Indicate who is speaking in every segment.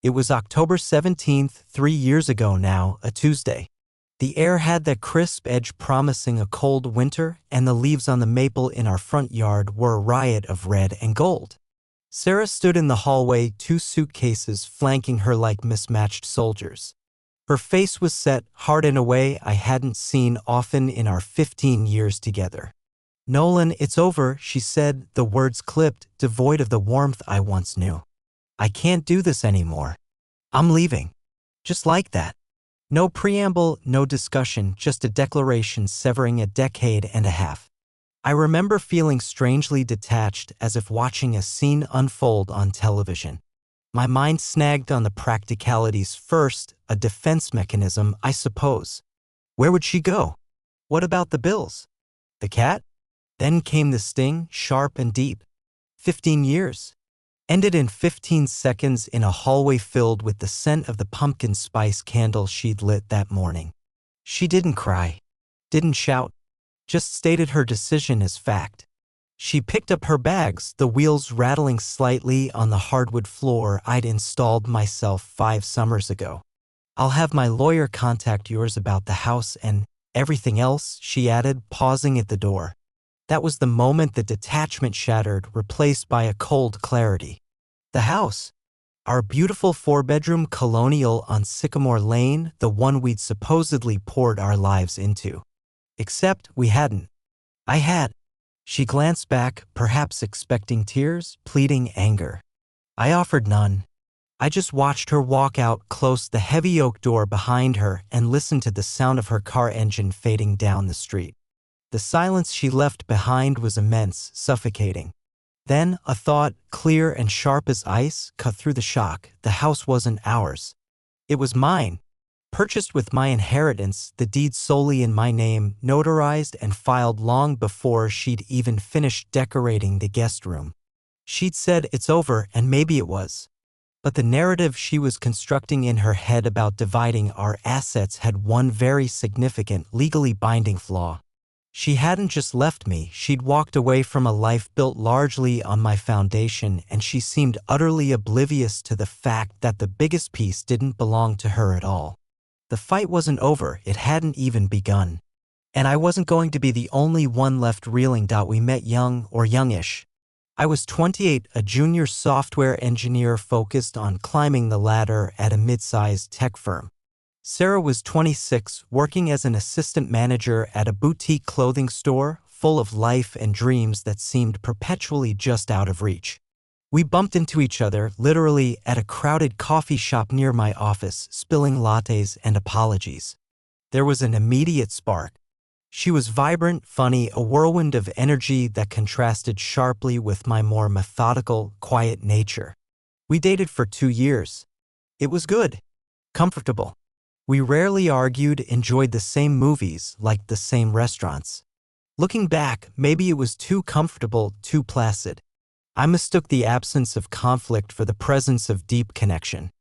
Speaker 1: It was October 17th, 3 years ago now, a Tuesday. The air had that crisp edge promising a cold winter, and the leaves on the maple in our front yard were a riot of red and gold. Sarah stood in the hallway, two suitcases flanking her like mismatched soldiers. Her face was set, hard in a way I hadn't seen often in our 15 years together. "Nolan, it's over," she said, the words clipped, devoid of the warmth I once knew. "I can't do this anymore. I'm leaving." Just like that. No preamble, no discussion, just a declaration severing a decade and a half. I remember feeling strangely detached, as if watching a scene unfold on television. My mind snagged on the practicalities first, a defense mechanism, I suppose. Where would she go? What about the bills? The cat? Then came the sting, sharp and deep. 15 years. Ended in 15 seconds in a hallway filled with the scent of the pumpkin spice candle she'd lit that morning. She didn't cry, didn't shout, just stated her decision as fact. She picked up her bags, the wheels rattling slightly on the hardwood floor I'd installed myself 5 summers ago. "I'll have my lawyer contact yours about the house and everything else," she added, pausing at the door. That was the moment the detachment shattered, replaced by a cold clarity. The house. Our beautiful 4-bedroom colonial on Sycamore Lane, the one we'd supposedly poured our lives into. Except we hadn't. I had. She glanced back, perhaps expecting tears, pleading anger. I offered none. I just watched her walk out, close the heavy oak door behind her, and listened to the sound of her car engine fading down the street. The silence she left behind was immense, suffocating. Then, a thought, clear and sharp as ice, cut through the shock. The house wasn't ours. It was mine. Purchased with my inheritance, the deed solely in my name, notarized and filed long before she'd even finished decorating the guest room. She'd said it's over, and maybe it was. But the narrative she was constructing in her head about dividing our assets had one very significant, legally binding flaw. She hadn't just left me, she'd walked away from a life built largely on my foundation, and she seemed utterly oblivious to the fact that the biggest piece didn't belong to her at all. The fight wasn't over, it hadn't even begun. And I wasn't going to be the only one left reeling. We met young, or youngish. I was 28, a junior software engineer focused on climbing the ladder at a mid-sized tech firm. Sarah was 26, working as an assistant manager at a boutique clothing store, full of life and dreams that seemed perpetually just out of reach. We bumped into each other, literally, at a crowded coffee shop near my office, spilling lattes and apologies. There was an immediate spark. She was vibrant, funny, a whirlwind of energy that contrasted sharply with my more methodical, quiet nature. We dated for 2 years. It was good. Comfortable. We rarely argued, enjoyed the same movies, liked the same restaurants. Looking back, maybe it was too comfortable, too placid. I mistook the absence of conflict for the presence of deep connection.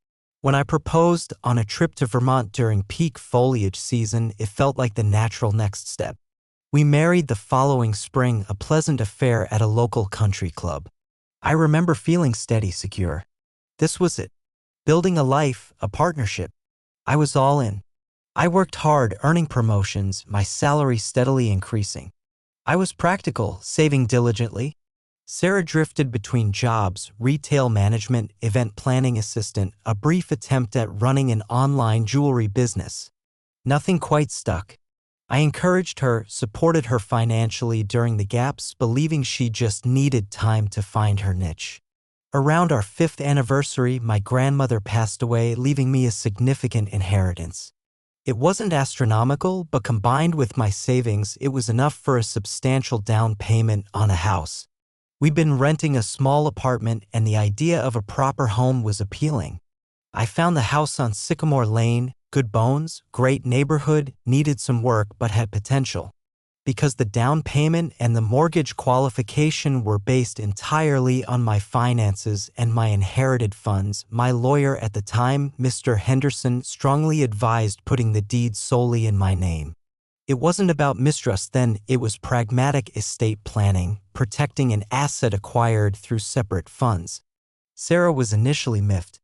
Speaker 1: When I proposed on a trip to Vermont during peak foliage season, it felt like the natural next step. We married the following spring, a pleasant affair at a local country club. I remember feeling steady, secure. This was it. Building a life, a partnership. I was all in. I worked hard, earning promotions, my salary steadily increasing. I was practical, saving diligently. Sarah drifted between jobs, retail management, event planning assistant, a brief attempt at running an online jewelry business. Nothing quite stuck. I encouraged her, supported her financially during the gaps, believing she just needed time to find her niche. Around our 5th anniversary, my grandmother passed away, leaving me a significant inheritance. It wasn't astronomical, but combined with my savings, it was enough for a substantial down payment on a house. We'd been renting a small apartment, and the idea of a proper home was appealing. I found the house on Sycamore Lane, good bones, great neighborhood, needed some work but had potential. Because the down payment and the mortgage qualification were based entirely on my finances and my inherited funds, my lawyer at the time, Mr. Henderson, strongly advised putting the deed solely in my name. It wasn't about mistrust then, it was pragmatic estate planning, protecting an asset acquired through separate funds. Sarah was initially miffed.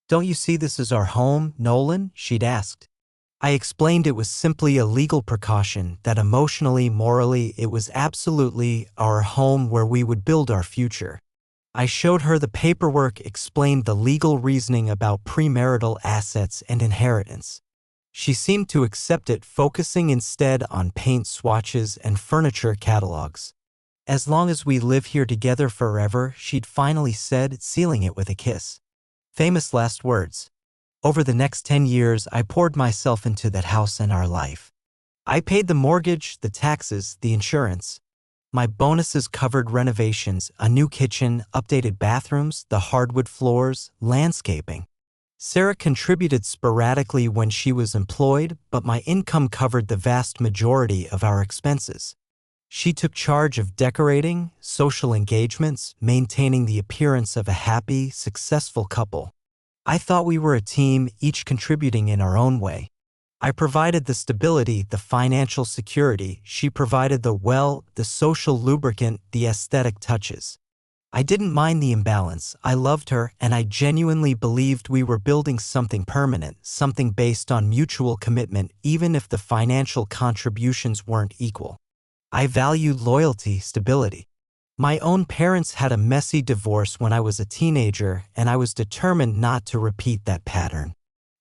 Speaker 1: "Don't you see this is our home, Nolan?" she'd asked. I explained it was simply a legal precaution, that emotionally, morally, it was absolutely our home where we would build our future. I showed her the paperwork, explained the legal reasoning about premarital assets and inheritance. She seemed to accept it, focusing instead on paint swatches and furniture catalogs. "As long as we live here together forever," she'd finally said, sealing it with a kiss. Famous last words. Over the next 10 years, I poured myself into that house and our life. I paid the mortgage, the taxes, the insurance. My bonuses covered renovations, a new kitchen, updated bathrooms, the hardwood floors, landscaping. Sarah contributed sporadically when she was employed, but my income covered the vast majority of our expenses. She took charge of decorating, social engagements, maintaining the appearance of a happy, successful couple. I thought we were a team, each contributing in our own way. I provided the stability, the financial security. She provided the social lubricant, the aesthetic touches. I didn't mind the imbalance. I loved her, and I genuinely believed we were building something permanent, something based on mutual commitment, even if the financial contributions weren't equal. I valued loyalty, stability. My own parents had a messy divorce when I was a teenager, and I was determined not to repeat that pattern.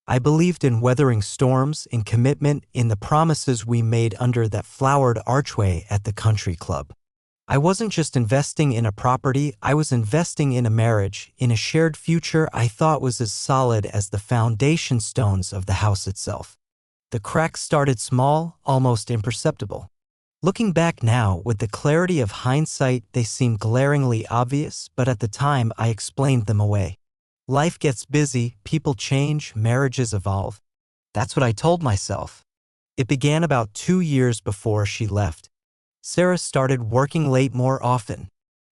Speaker 1: I believed in weathering storms, in commitment, in the promises we made under that flowered archway at the country club. I wasn't just investing in a property, I was investing in a marriage, in a shared future I thought was as solid as the foundation stones of the house itself. The cracks started small, almost imperceptible. Looking back now, with the clarity of hindsight, they seem glaringly obvious, but at the time I explained them away. Life gets busy, people change, marriages evolve. That's what I told myself. It began about 2 years before she left. Sarah started working late more often.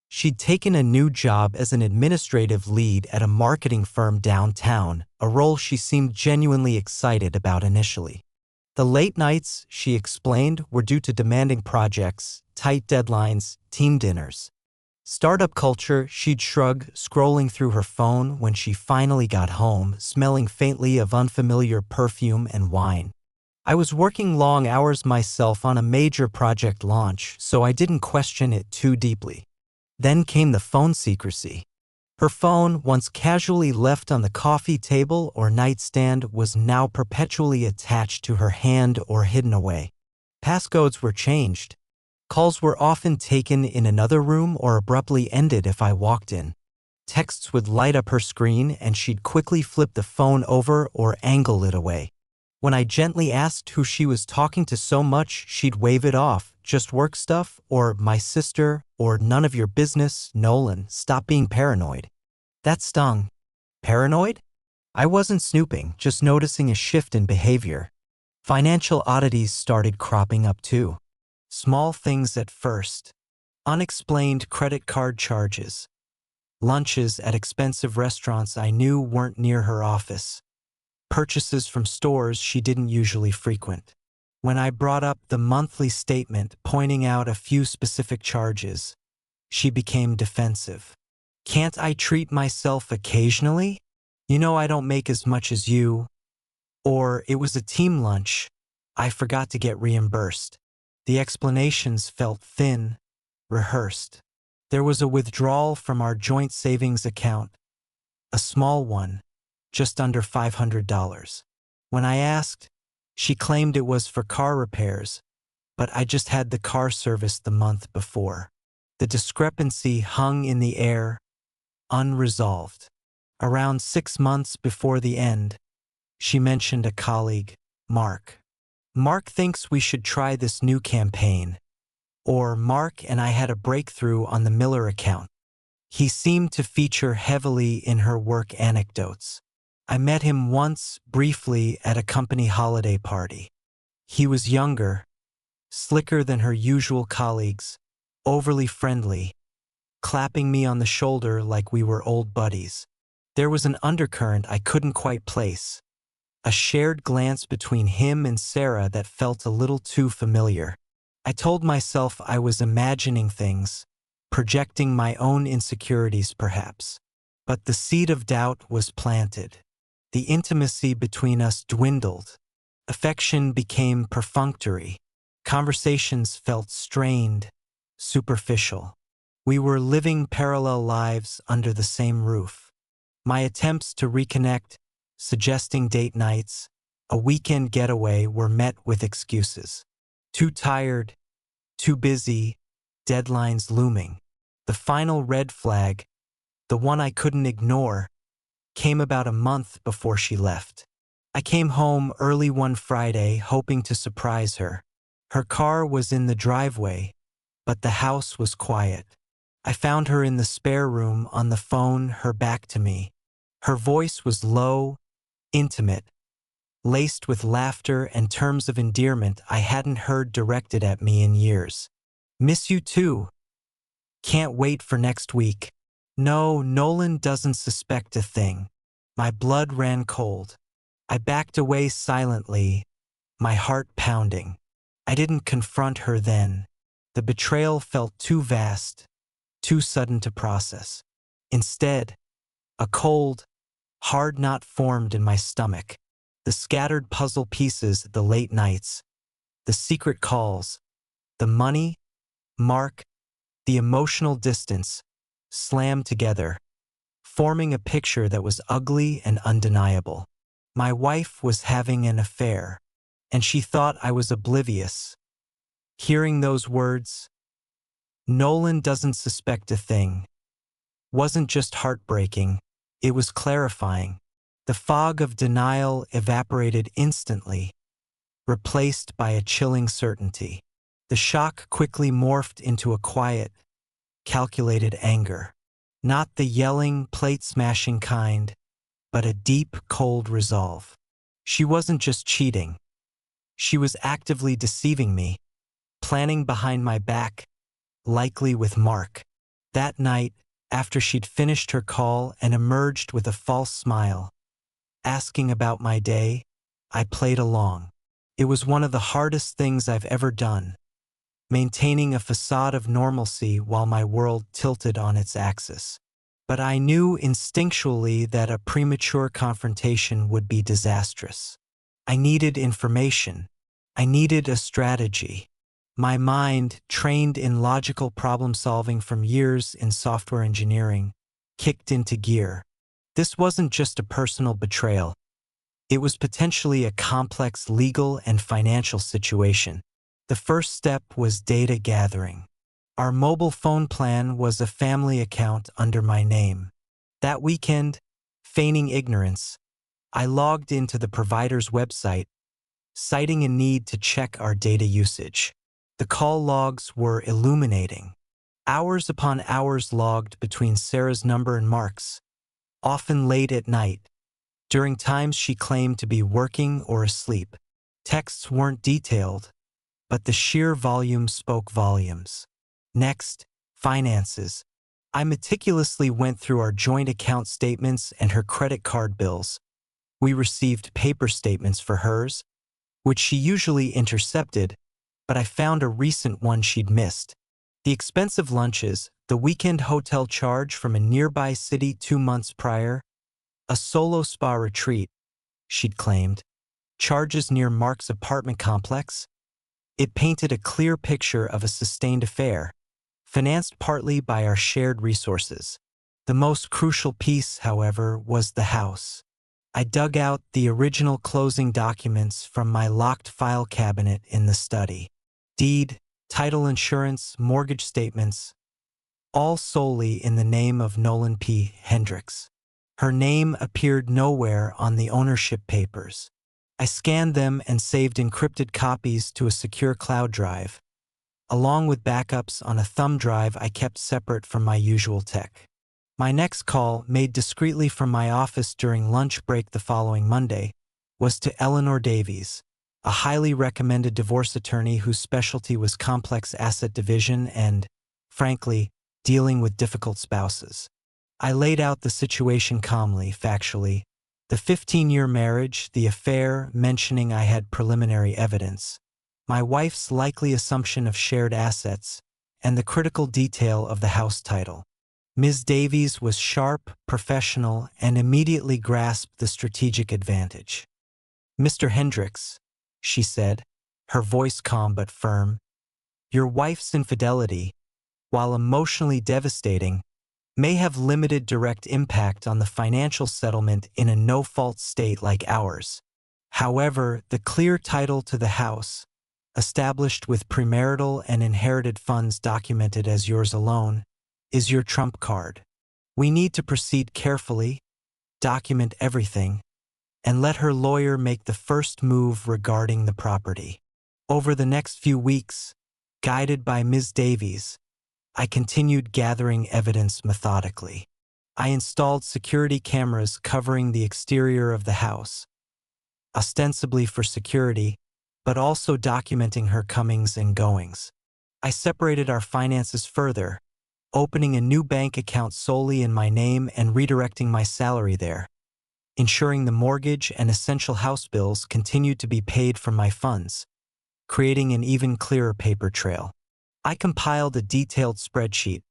Speaker 1: She'd taken a new job as an administrative lead at a marketing firm downtown, a role she seemed genuinely excited about initially. The late nights, she explained, were due to demanding projects, tight deadlines, team dinners. Startup culture, she'd shrug, scrolling through her phone when she finally got home, smelling faintly of unfamiliar perfume and wine. I was working long hours myself on a major project launch, so I didn't question it too deeply. Then came the phone secrecy. Her phone, once casually left on the coffee table or nightstand, was now perpetually attached to her hand or hidden away. Passcodes were changed. Calls were often taken in another room or abruptly ended if I walked in. Texts would light up her screen and she'd quickly flip the phone over or angle it away. When I gently asked who she was talking to so much, she'd wave it off. "Just work stuff," or "my sister," or "none of your business, Nolan, stop being paranoid." That stung. Paranoid? I wasn't snooping, just noticing a shift in behavior. Financial oddities started cropping up too. Small things at first. Unexplained credit card charges. Lunches at expensive restaurants I knew weren't near her office. Purchases from stores she didn't usually frequent. When I brought up the monthly statement, pointing out a few specific charges, she became defensive. "Can't I treat myself occasionally? You know I don't make as much as you." Or, "It was a team lunch. I forgot to get reimbursed." The explanations felt thin, rehearsed. There was a withdrawal from our joint savings account. A small one, just under $500. When I asked, she claimed it was for car repairs, but I just had the car serviced the month before. The discrepancy hung in the air, unresolved. Around 6 months before the end, she mentioned a colleague, Mark. "Mark thinks we should try this new campaign." Or, "Mark and I had a breakthrough on the Miller account." He seemed to feature heavily in her work anecdotes. I met him once, briefly, at a company holiday party. He was younger, slicker than her usual colleagues, overly friendly, clapping me on the shoulder like we were old buddies. There was an undercurrent I couldn't quite place, a shared glance between him and Sarah that felt a little too familiar. I told myself I was imagining things, projecting my own insecurities perhaps. But the seed of doubt was planted. The intimacy between us dwindled. Affection became perfunctory. Conversations felt strained, superficial. We were living parallel lives under the same roof. My attempts to reconnect, suggesting date nights, a weekend getaway, were met with excuses. Too tired, too busy, deadlines looming. The final red flag, the one I couldn't ignore, came about a month before she left. I came home early one Friday hoping to surprise her. Her car was in the driveway, but the house was quiet. I found her in the spare room on the phone, her back to me. Her voice was low, intimate, laced with laughter and terms of endearment I hadn't heard directed at me in years. "Miss you too. Can't wait for next week." No, Nolan doesn't suspect a thing. My blood ran cold. I backed away silently, my heart pounding. I didn't confront her then. The betrayal felt too vast, too sudden to process. Instead, a cold, hard knot formed in my stomach. The scattered puzzle pieces, the late nights, the secret calls, the money, Mark, the emotional distance, slammed together, forming a picture that was ugly and undeniable. My wife was having an affair, and she thought I was oblivious. Hearing those words, "Nolan doesn't suspect a thing," wasn't just heartbreaking, it was clarifying. The fog of denial evaporated instantly, replaced by a chilling certainty. The shock quickly morphed into a quiet, calculated anger. Not the yelling, plate-smashing kind, but a deep, cold resolve. She wasn't just cheating. She was actively deceiving me, planning behind my back, likely with Mark. That night, after she'd finished her call and emerged with a false smile, asking about my day, I played along. It was one of the hardest things I've ever done, maintaining a facade of normalcy while my world tilted on its axis. But I knew instinctually that a premature confrontation would be disastrous. I needed information. I needed a strategy. My mind, trained in logical problem-solving from years in software engineering, kicked into gear. This wasn't just a personal betrayal. It was potentially a complex legal and financial situation. The first step was data gathering. Our mobile phone plan was a family account under my name. That weekend, feigning ignorance, I logged into the provider's website, citing a need to check our data usage. The call logs were illuminating. Hours upon hours logged between Sarah's number and Mark's, often late at night, during times she claimed to be working or asleep. Texts weren't detailed, but the sheer volume spoke volumes. Next, finances. I meticulously went through our joint account statements and her credit card bills. We received paper statements for hers, which she usually intercepted, but I found a recent one she'd missed. The expensive lunches, the weekend hotel charge from a nearby city 2 months prior, a solo spa retreat, she'd claimed, charges near Mark's apartment complex. It painted a clear picture of a sustained affair, financed partly by our shared resources. The most crucial piece, however, was the house. I dug out the original closing documents from my locked file cabinet in the study. Deed, title insurance, mortgage statements, all solely in the name of Nolan P. Hendricks. Her name appeared nowhere on the ownership papers. I scanned them and saved encrypted copies to a secure cloud drive, along with backups on a thumb drive I kept separate from my usual tech. My next call, made discreetly from my office during lunch break the following Monday, was to Eleanor Davies, a highly recommended divorce attorney whose specialty was complex asset division and, frankly, dealing with difficult spouses. I laid out the situation calmly, factually. The 15-year marriage, the affair, mentioning I had preliminary evidence, my wife's likely assumption of shared assets, and the critical detail of the house title. Ms. Davies was sharp, professional, and immediately grasped the strategic advantage. "Mr. Hendricks," she said, her voice calm but firm, "your wife's infidelity, while emotionally devastating, may have limited direct impact on the financial settlement in a no-fault state like ours. However, the clear title to the house, established with premarital and inherited funds documented as yours alone, is your trump card. We need to proceed carefully, document everything, and let her lawyer make the first move regarding the property." Over the next few weeks, guided by Ms. Davies, I continued gathering evidence methodically. I installed security cameras covering the exterior of the house, ostensibly for security, but also documenting her comings and goings. I separated our finances further, opening a new bank account solely in my name and redirecting my salary there, ensuring the mortgage and essential house bills continued to be paid from my funds, creating an even clearer paper trail. I compiled a detailed spreadsheet,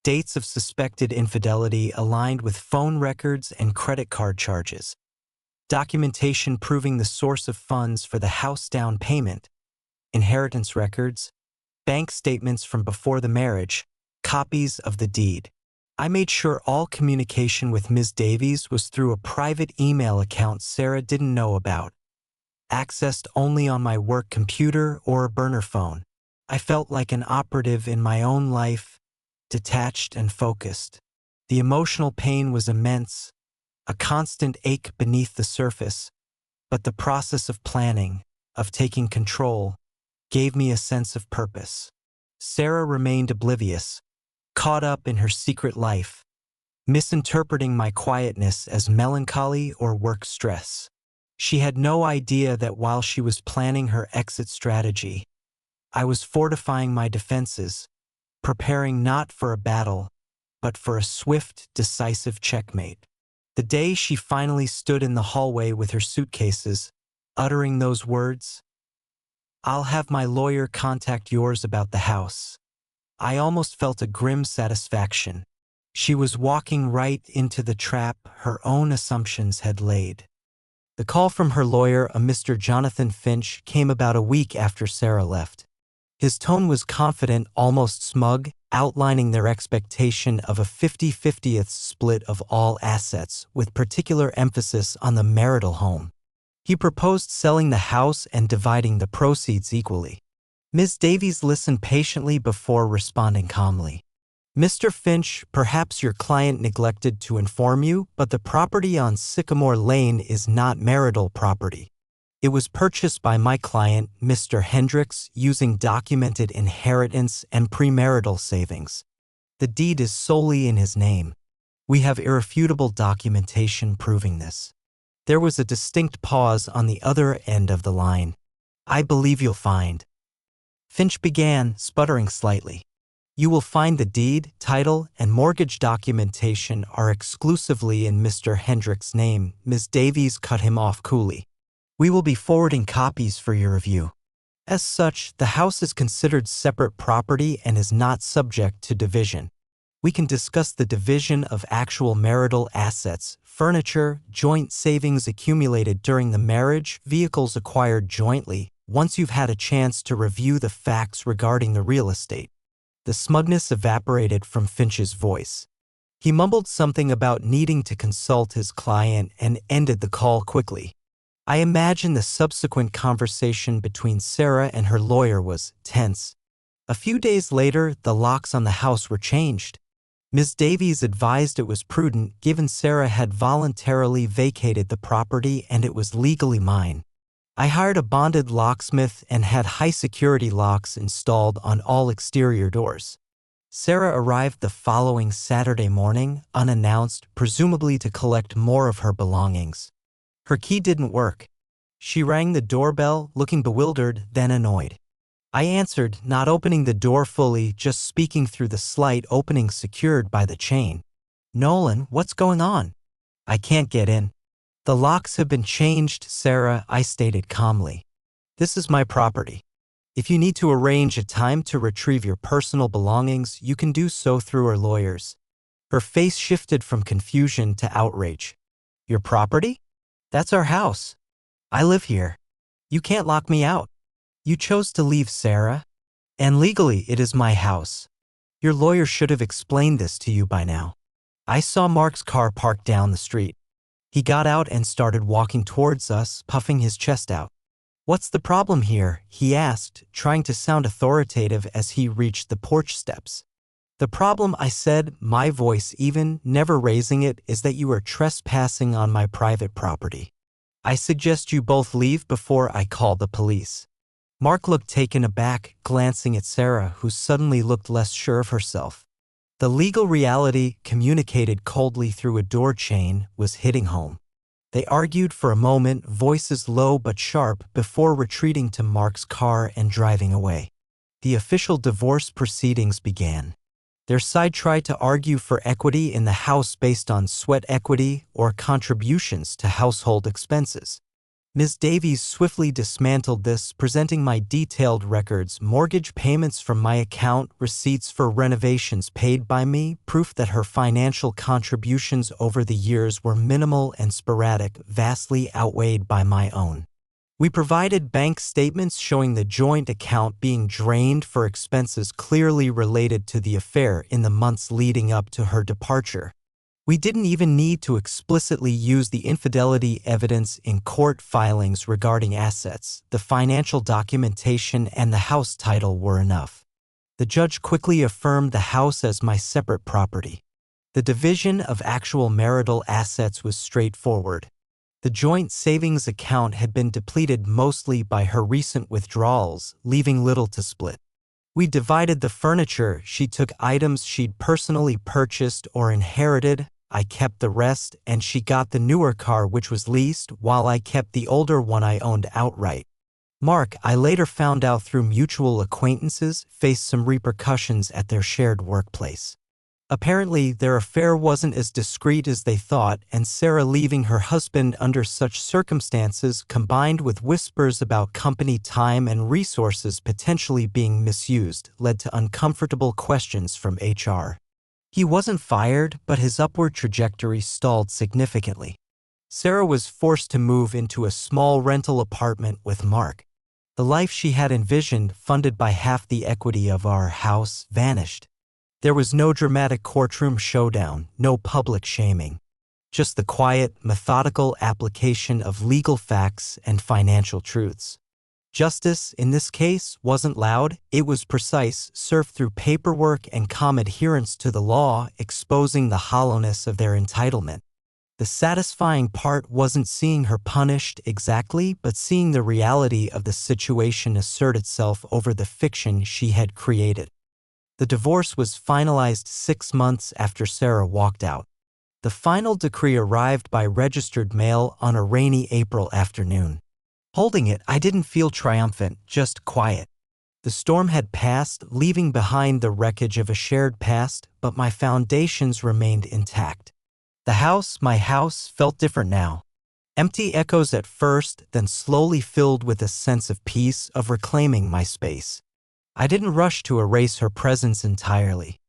Speaker 1: dates of suspected infidelity aligned with phone records and credit card charges, documentation proving the source of funds for the house down payment, inheritance records, bank statements from before the marriage, copies of the deed. I made sure all communication with Ms. Davies was through a private email account Sarah didn't know about, accessed only on my work computer or a burner phone. I felt like an operative in my own life, detached and focused. The emotional pain was immense, a constant ache beneath the surface, but the process of planning, of taking control, gave me a sense of purpose. Sarah remained oblivious, caught up in her secret life, misinterpreting my quietness as melancholy or work stress. She had no idea that while she was planning her exit strategy, I was fortifying my defenses, preparing not for a battle, but for a swift, decisive checkmate. The day she finally stood in the hallway with her suitcases, uttering those words, "I'll have my lawyer contact yours about the house," I almost felt a grim satisfaction. She was walking right into the trap her own assumptions had laid. The call from her lawyer, a Mr. Jonathan Finch, came about a week after Sarah left. His tone was confident, almost smug, outlining their expectation of a 50-50th split of all assets, with particular emphasis on the marital home. He proposed selling the house and dividing the proceeds equally. Ms. Davies listened patiently before responding calmly. "Mr. Finch, perhaps your client neglected to inform you, but the property on Sycamore Lane is not marital property. It was purchased by my client, Mr. Hendricks, using documented inheritance and premarital savings. The deed is solely in his name. We have irrefutable documentation proving this." There was a distinct pause on the other end of the line. "I believe you'll find," Finch began, sputtering slightly. "You will find the deed, title, and mortgage documentation are exclusively in Mr. Hendricks' name." Ms. Davies cut him off coolly. "We will be forwarding copies for your review. As such, the house is considered separate property and is not subject to division. We can discuss the division of actual marital assets, furniture, joint savings accumulated during the marriage, vehicles acquired jointly, once you've had a chance to review the facts regarding the real estate." The smugness evaporated from Finch's voice. He mumbled something about needing to consult his client and ended the call quickly. I imagine the subsequent conversation between Sarah and her lawyer was tense. A few days later, the locks on the house were changed. Ms. Davies advised it was prudent given Sarah had voluntarily vacated the property and it was legally mine. I hired a bonded locksmith and had high-security locks installed on all exterior doors. Sarah arrived the following Saturday morning, unannounced, presumably to collect more of her belongings. Her key didn't work. She rang the doorbell, looking bewildered, then annoyed. I answered, not opening the door fully, just speaking through the slight opening secured by the chain. "Nolan, what's going on?" "I can't get in." "The locks have been changed, Sarah," I stated calmly. "This is my property. If you need to arrange a time to retrieve your personal belongings, you can do so through our lawyers. Her face shifted from confusion to outrage. Your property? That's our house. I live here. You can't lock me out. You chose to leave, Sarah. And legally, it is my house. Your lawyer should have explained this to you by now. I saw Mark's car parked down the street. He got out and started walking towards us, puffing his chest out. What's the problem here? He asked, trying to sound authoritative as he reached the porch steps. The problem, I said, my voice even, never raising it, is that you are trespassing on my private property. I suggest you both leave before I call the police. Mark looked taken aback, glancing at Sarah, who suddenly looked less sure of herself. The legal reality, communicated coldly through a door chain, was hitting home. They argued for a moment, voices low but sharp, before retreating to Mark's car and driving away. The official divorce proceedings began. Their side tried to argue for equity in the house based on sweat equity or contributions to household expenses. Ms. Davies swiftly dismantled this, presenting my detailed records, mortgage payments from my account, receipts for renovations paid by me, proof that her financial contributions over the years were minimal and sporadic, vastly outweighed by my own. We provided bank statements showing the joint account being drained for expenses clearly related to the affair in the months leading up to her departure. We didn't even need to explicitly use the infidelity evidence in court filings regarding assets. The financial documentation and the house title were enough. The judge quickly affirmed the house as my separate property. The division of actual marital assets was straightforward. The joint savings account had been depleted mostly by her recent withdrawals, leaving little to split. We divided the furniture. She took items she'd personally purchased or inherited. I kept the rest, and she got the newer car which was leased, while I kept the older one I owned outright. Mark, I later found out through mutual acquaintances, faced some repercussions at their shared workplace. Apparently, their affair wasn't as discreet as they thought, and Sarah leaving her husband under such circumstances, combined with whispers about company time and resources potentially being misused, led to uncomfortable questions from HR. He wasn't fired, but his upward trajectory stalled significantly. Sarah was forced to move into a small rental apartment with Mark. The life she had envisioned, funded by half the equity of our house, vanished. There was no dramatic courtroom showdown, no public shaming. Just the quiet, methodical application of legal facts and financial truths. Justice, in this case, wasn't loud, it was precise, served through paperwork and calm adherence to the law, exposing the hollowness of their entitlement. The satisfying part wasn't seeing her punished exactly, but seeing the reality of the situation assert itself over the fiction she had created. The divorce was finalized 6 months after Sarah walked out. The final decree arrived by registered mail on a rainy April afternoon. Holding it, I didn't feel triumphant, just quiet. The storm had passed, leaving behind the wreckage of a shared past, but my foundations remained intact. The house, my house, felt different now. Empty echoes at first, then slowly filled with a sense of peace, of reclaiming my space. I didn't rush to erase her presence entirely.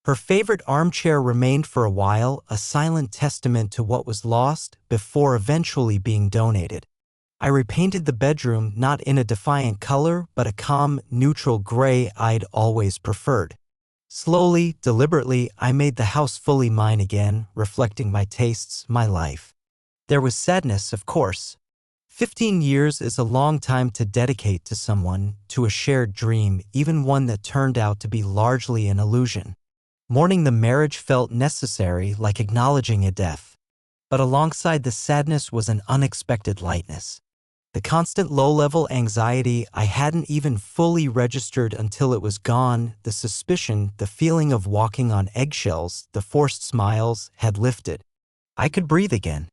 Speaker 1: Her favorite armchair remained for a while, a silent testament to what was lost, before eventually being donated. I repainted the bedroom, not in a defiant color, but a calm, neutral gray I'd always preferred. Slowly, deliberately, I made the house fully mine again, reflecting my tastes, my life. There was sadness, of course. 15 years is a long time to dedicate to someone, to a shared dream, even one that turned out to be largely an illusion. Mourning the marriage felt necessary, like acknowledging a death. But alongside the sadness was an unexpected lightness. The constant low-level anxiety I hadn't even fully registered until it was gone, the suspicion, the feeling of walking on eggshells, the forced smiles, had lifted. I could breathe again.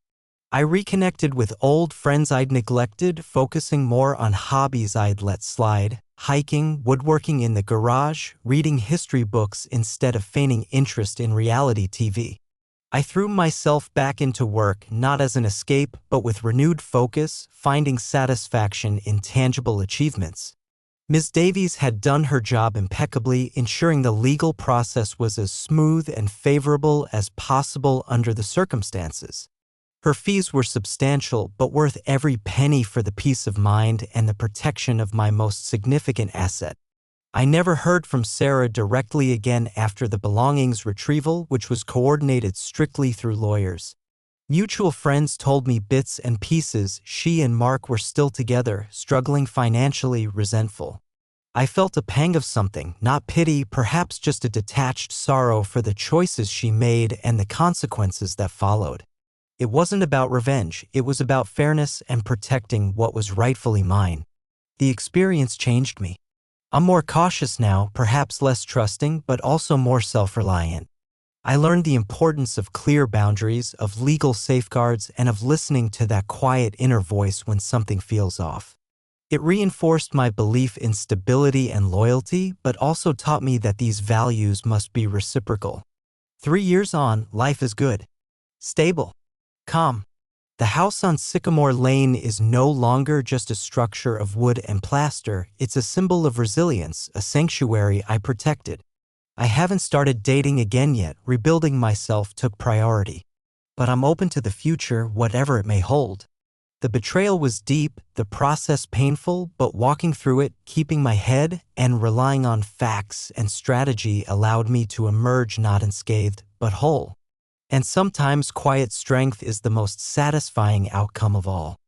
Speaker 1: I reconnected with old friends I'd neglected, focusing more on hobbies I'd let slide, hiking, woodworking in the garage, reading history books instead of feigning interest in reality TV. I threw myself back into work, not as an escape, but with renewed focus, finding satisfaction in tangible achievements. Ms. Davies had done her job impeccably, ensuring the legal process was as smooth and favorable as possible under the circumstances. Her fees were substantial, but worth every penny for the peace of mind and the protection of my most significant asset. I never heard from Sarah directly again after the belongings retrieval, which was coordinated strictly through lawyers. Mutual friends told me bits and pieces. She and Mark were still together, struggling financially, resentful. I felt a pang of something, not pity, perhaps just a detached sorrow for the choices she made and the consequences that followed. It wasn't about revenge, it was about fairness and protecting what was rightfully mine. The experience changed me. I'm more cautious now, perhaps less trusting, but also more self-reliant. I learned the importance of clear boundaries, of legal safeguards, and of listening to that quiet inner voice when something feels off. It reinforced my belief in stability and loyalty, but also taught me that these values must be reciprocal. 3 years on, life is good. Stable. Calm. The house on Sycamore Lane is no longer just a structure of wood and plaster, it's a symbol of resilience, a sanctuary I protected. I haven't started dating again yet, rebuilding myself took priority. But I'm open to the future, whatever it may hold. The betrayal was deep, the process painful, but walking through it, keeping my head, and relying on facts and strategy allowed me to emerge not unscathed, but whole. And sometimes quiet strength is the most satisfying outcome of all.